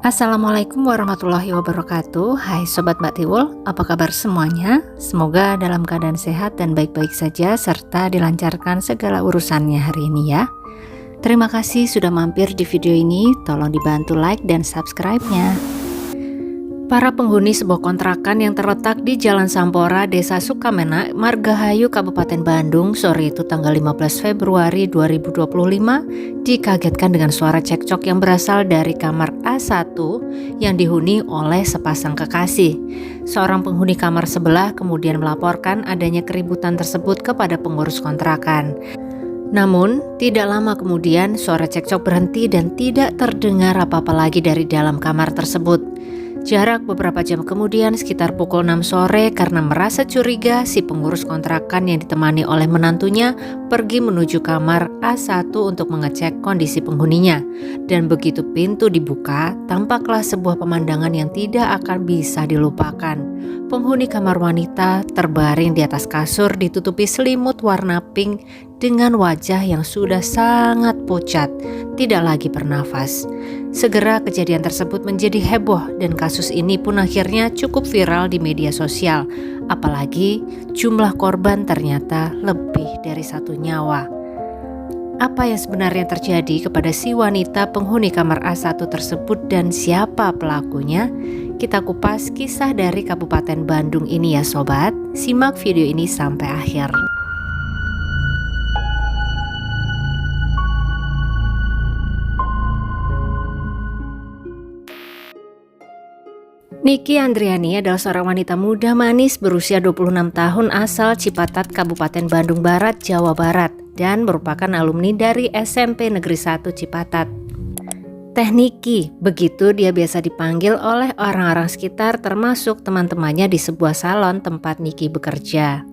Assalamualaikum warahmatullahi wabarakatuh. Hai Sobat Mbak Tiwul, apa kabar semuanya? Semoga dalam keadaan sehat dan baik-baik saja serta dilancarkan segala urusannya hari ini ya. Terima kasih sudah mampir di video ini, tolong dibantu like dan subscribe-nya. Para penghuni sebuah kontrakan yang terletak di Jalan Sampora, Desa Sukamena, Margahayu, Kabupaten Bandung, sore itu tanggal 15 Februari 2025, dikagetkan dengan suara cekcok yang berasal dari kamar A1 yang dihuni oleh sepasang kekasih. Seorang penghuni kamar sebelah kemudian melaporkan adanya keributan tersebut kepada pengurus kontrakan. Namun, tidak lama kemudian suara cekcok berhenti dan tidak terdengar apa-apa lagi dari dalam kamar tersebut. Jarak beberapa jam kemudian sekitar pukul 6 sore karena merasa curiga, si pengurus kontrakan yang ditemani oleh menantunya pergi menuju kamar A1 untuk mengecek kondisi penghuninya. Dan begitu pintu dibuka, tampaklah sebuah pemandangan yang tidak akan bisa dilupakan. Penghuni kamar wanita terbaring di atas kasur ditutupi selimut warna pink dengan wajah yang sudah sangat pucat, tidak lagi bernafas. Segera kejadian tersebut menjadi heboh dan kasus ini pun akhirnya cukup viral di media sosial. Apalagi jumlah korban ternyata lebih dari 1 nyawa. Apa yang sebenarnya terjadi kepada si wanita penghuni kamar A1 tersebut dan siapa pelakunya? Kita kupas kisah dari Kabupaten Bandung ini ya sobat. Simak video ini sampai akhir. Niki Andriani adalah seorang wanita muda manis berusia 26 tahun asal Cipatat, Kabupaten Bandung Barat, Jawa Barat, dan merupakan alumni dari SMP Negeri 1 Cipatat. Teh Niki, begitu dia biasa dipanggil oleh orang-orang sekitar termasuk teman-temannya di sebuah salon tempat Niki bekerja.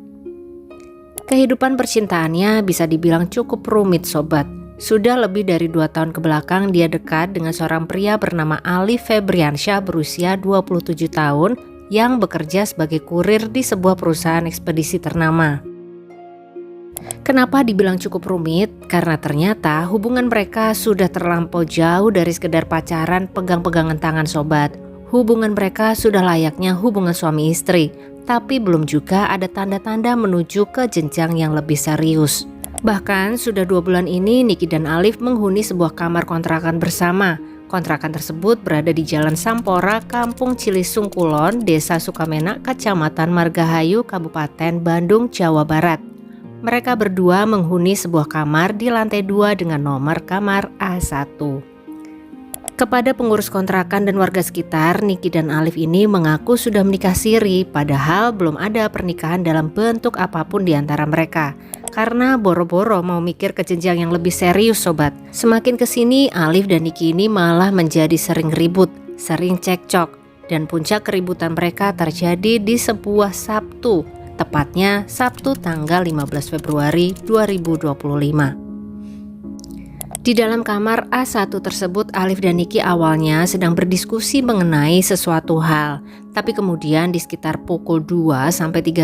Kehidupan percintaannya bisa dibilang cukup rumit sobat. Sudah lebih dari 2 tahun kebelakang dia dekat dengan seorang pria bernama Alif Febriansyah berusia 27 tahun yang bekerja sebagai kurir di sebuah perusahaan ekspedisi ternama. Kenapa dibilang cukup rumit? Karena ternyata hubungan mereka sudah terlampau jauh dari sekedar pacaran pegang-pegangan tangan sobat. Hubungan mereka sudah layaknya hubungan suami istri, tapi belum juga ada tanda-tanda menuju ke jenjang yang lebih serius. Bahkan sudah 2 bulan ini Niki dan Alif menghuni sebuah kamar kontrakan bersama. Kontrakan tersebut berada di Jalan Sampora, Kampung Cilisung Kulon, Desa Sukamena, Kecamatan Margahayu, Kabupaten Bandung, Jawa Barat. Mereka berdua menghuni sebuah kamar di lantai 2 dengan nomor kamar A1. Kepada pengurus kontrakan dan warga sekitar, Niki dan Alif ini mengaku sudah menikah siri, padahal belum ada pernikahan dalam bentuk apapun di antara mereka. Karena boro-boro mau mikir ke jenjang yang lebih serius sobat. Semakin kesini Alif dan Niki ini malah menjadi sering ribut, sering cekcok. Dan puncak keributan mereka terjadi di sebuah Sabtu. Tepatnya Sabtu tanggal 15 Februari 2025. Di dalam kamar A1 tersebut Alif dan Niki awalnya sedang berdiskusi mengenai sesuatu hal. Tapi kemudian di sekitar pukul 2-3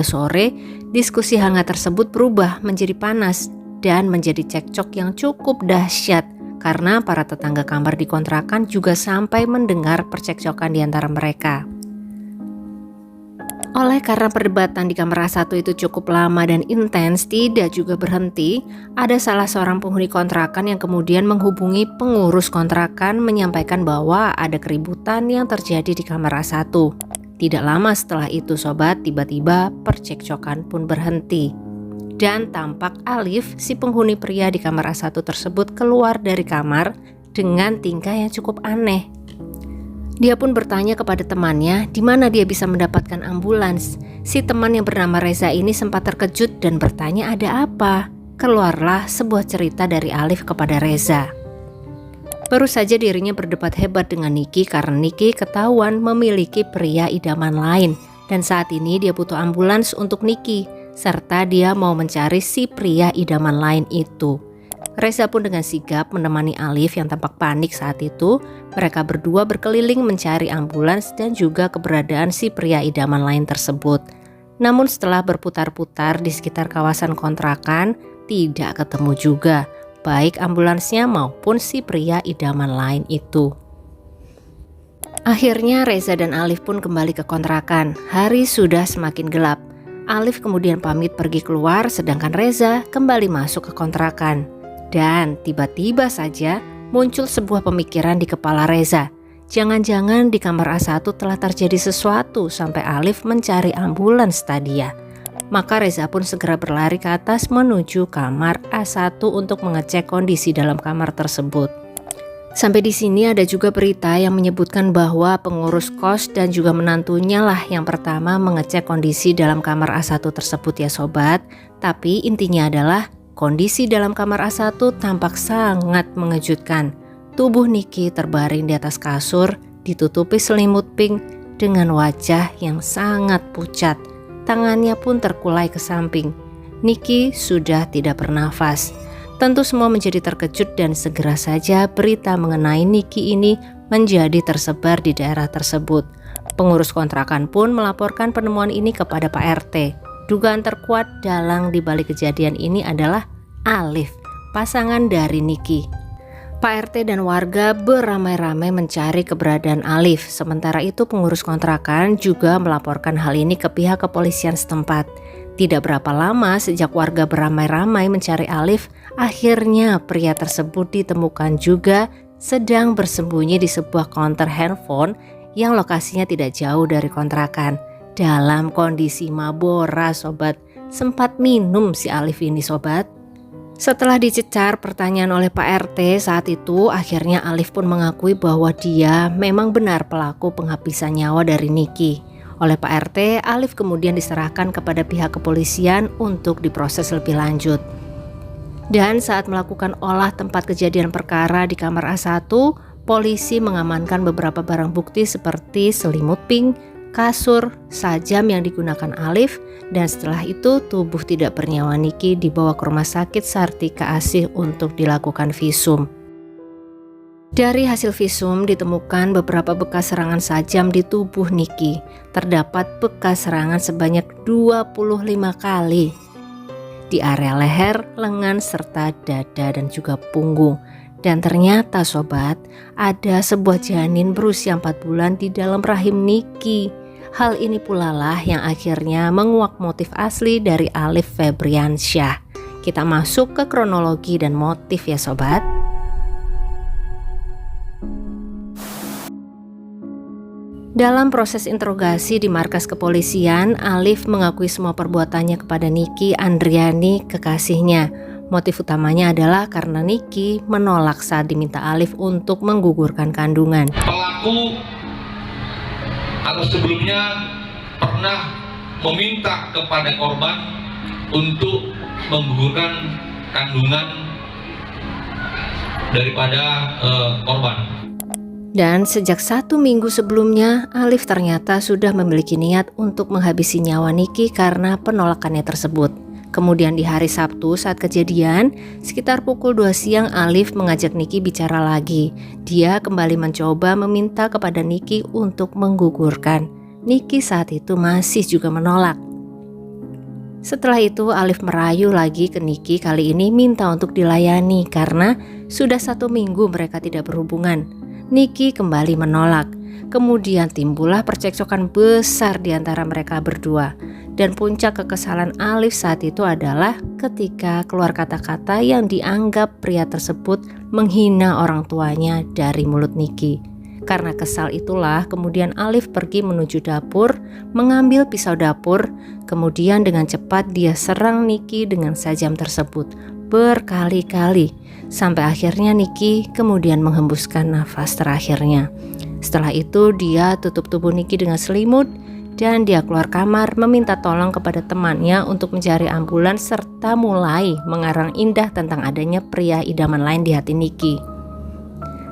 sore, diskusi hangat tersebut berubah menjadi panas dan menjadi cekcok yang cukup dahsyat. Karena para tetangga kamar di kontrakan juga sampai mendengar percekcokan di antara mereka. Oleh karena perdebatan di kamar A1 itu cukup lama dan intens, tidak juga berhenti, ada salah seorang penghuni kontrakan yang kemudian menghubungi pengurus kontrakan menyampaikan bahwa ada keributan yang terjadi di kamar A1. Tidak lama setelah itu sobat, tiba-tiba percekcokan pun berhenti. Dan tampak Alif, si penghuni pria di kamar A1 tersebut keluar dari kamar dengan tingkah yang cukup aneh. Dia pun bertanya kepada temannya di mana dia bisa mendapatkan ambulans. Si teman yang bernama Reza ini sempat terkejut dan bertanya ada apa. Keluarlah sebuah cerita dari Alif kepada Reza. Baru saja dirinya berdebat hebat dengan Niki karena Niki ketahuan memiliki pria idaman lain. Dan saat ini dia butuh ambulans untuk Niki, serta dia mau mencari si pria idaman lain itu. Reza pun dengan sigap menemani Alif yang tampak panik saat itu. Mereka berdua berkeliling mencari ambulans dan juga keberadaan si pria idaman lain tersebut. Namun setelah berputar-putar di sekitar kawasan kontrakan, tidak ketemu juga. baik ambulansnya maupun si pria idaman lain itu. Akhirnya Reza dan Alif pun kembali ke kontrakan. Hari sudah semakin gelap. Alif kemudian pamit pergi keluar, sedangkan Reza kembali masuk ke kontrakan. Dan tiba-tiba saja muncul sebuah pemikiran di kepala Reza. Jangan-jangan di kamar A1 telah terjadi sesuatu sampai Alif mencari ambulans tadi ya. Maka Reza pun segera berlari ke atas menuju kamar A1 untuk mengecek kondisi dalam kamar tersebut. Sampai di sini ada juga berita yang menyebutkan bahwa pengurus kos dan juga menantunya lah yang pertama mengecek kondisi dalam kamar A1 tersebut ya sobat. Tapi intinya adalah kondisi dalam kamar A1 tampak sangat mengejutkan. Tubuh Niki terbaring di atas kasur, ditutupi selimut pink dengan wajah yang sangat pucat. Tangannya pun terkulai ke samping. Niki sudah tidak bernafas. Tentu semua menjadi terkejut dan segera saja berita mengenai Niki ini menjadi tersebar di daerah tersebut. Pengurus kontrakan pun melaporkan penemuan ini kepada Pak RT. Dugaan terkuat dalang di balik kejadian ini adalah Alif, pasangan dari Niki. Pak RT dan warga beramai-ramai mencari keberadaan Alif. Sementara itu pengurus kontrakan juga melaporkan hal ini ke pihak kepolisian setempat. Tidak berapa lama sejak warga beramai-ramai mencari Alif, akhirnya pria tersebut ditemukan juga sedang bersembunyi di sebuah konter handphone yang lokasinya tidak jauh dari kontrakan. Dalam kondisi mabora sobat, sempat minum si Alif ini sobat. Setelah dicecar pertanyaan oleh Pak RT saat itu, akhirnya Alif pun mengakui bahwa dia memang benar pelaku penghabisan nyawa dari Niki. Oleh Pak RT, Alif kemudian diserahkan kepada pihak kepolisian untuk diproses lebih lanjut. Dan saat melakukan olah tempat kejadian perkara di kamar A1, polisi mengamankan beberapa barang bukti seperti selimut pink, kasur, sajam yang digunakan Alif, dan setelah itu tubuh tidak bernyawa Niki dibawa ke Rumah Sakit Sartika Asih untuk dilakukan visum. Dari hasil visum ditemukan beberapa bekas serangan sajam di tubuh Niki. Terdapat bekas serangan sebanyak 25 kali di area leher, lengan, serta dada dan juga punggung. Dan ternyata sobat, ada sebuah janin berusia 4 bulan di dalam rahim Niki. Hal ini pula lah yang akhirnya menguak motif asli dari Alif Febriansyah. Kita masuk ke kronologi dan motif ya sobat. Dalam proses interogasi di markas kepolisian, Alif mengakui semua perbuatannya kepada Niki Andriani, kekasihnya. Motif utamanya adalah karena Niki menolak saat diminta Alif untuk menggugurkan kandungan. Pelaku atau sebelumnya pernah meminta kepada korban untuk menggugurkan kandungan daripada korban. Dan sejak 1 minggu sebelumnya, Alif ternyata sudah memiliki niat untuk menghabisi nyawa Niki karena penolakannya tersebut. Kemudian di hari Sabtu saat kejadian, sekitar pukul 2 siang Alif mengajak Niki bicara lagi. Dia kembali mencoba meminta kepada Niki untuk menggugurkan. Niki saat itu masih juga menolak. Setelah itu Alif merayu lagi ke Niki, kali ini minta untuk dilayani karena sudah 1 minggu mereka tidak berhubungan. Niki kembali menolak. Kemudian timbullah percekcokan besar di antara mereka berdua. Dan puncak kekesalan Alif saat itu adalah ketika keluar kata-kata yang dianggap pria tersebut menghina orang tuanya dari mulut Niki. Karena kesal itulah kemudian Alif pergi menuju dapur, mengambil pisau dapur, kemudian dengan cepat dia serang Niki dengan sajam tersebut berkali-kali. Sampai akhirnya Niki kemudian menghembuskan nafas terakhirnya. Setelah itu dia tutup tubuh Niki dengan selimut dan dia keluar kamar meminta tolong kepada temannya untuk mencari ambulans serta mulai mengarang indah tentang adanya pria idaman lain di hati Niki.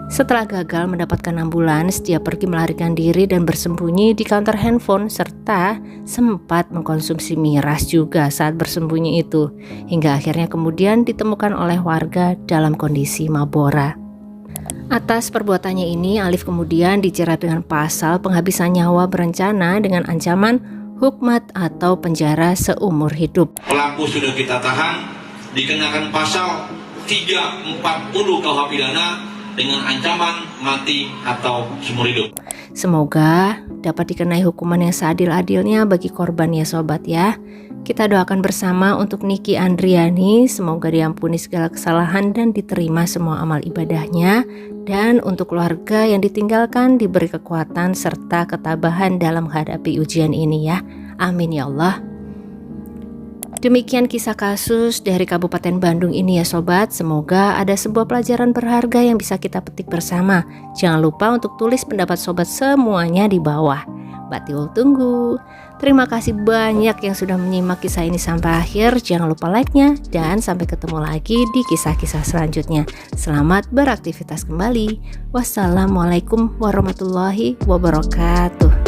Setelah gagal mendapatkan ambulans, dia pergi melarikan diri dan bersembunyi di counter handphone serta sempat mengkonsumsi miras juga saat bersembunyi itu. Hingga akhirnya kemudian ditemukan oleh warga dalam kondisi mabora. Atas perbuatannya ini, Alif kemudian dijerat dengan pasal penghabisan nyawa berencana dengan ancaman hukmat atau penjara seumur hidup. Pelaku sudah kita tahan, dikenakan pasal 340 KUH pidana dengan ancaman mati atau seumur hidup. Semoga dapat dikenai hukuman yang seadil-adilnya bagi korban ya sobat ya. Kita doakan bersama untuk Niki Andriani, semoga diampuni segala kesalahan dan diterima semua amal ibadahnya. Dan untuk keluarga yang ditinggalkan diberi kekuatan serta ketabahan dalam menghadapi ujian ini ya. Amin ya Allah. Demikian kisah kasus dari Kabupaten Bandung ini ya sobat. Semoga ada sebuah pelajaran berharga yang bisa kita petik bersama. Jangan lupa untuk tulis pendapat sobat semuanya di bawah. Mbak Tiul tunggu. Terima kasih banyak yang sudah menyimak kisah ini sampai akhir. Jangan lupa like-nya dan sampai ketemu lagi di kisah-kisah selanjutnya. Selamat beraktivitas kembali. Wassalamualaikum warahmatullahi wabarakatuh.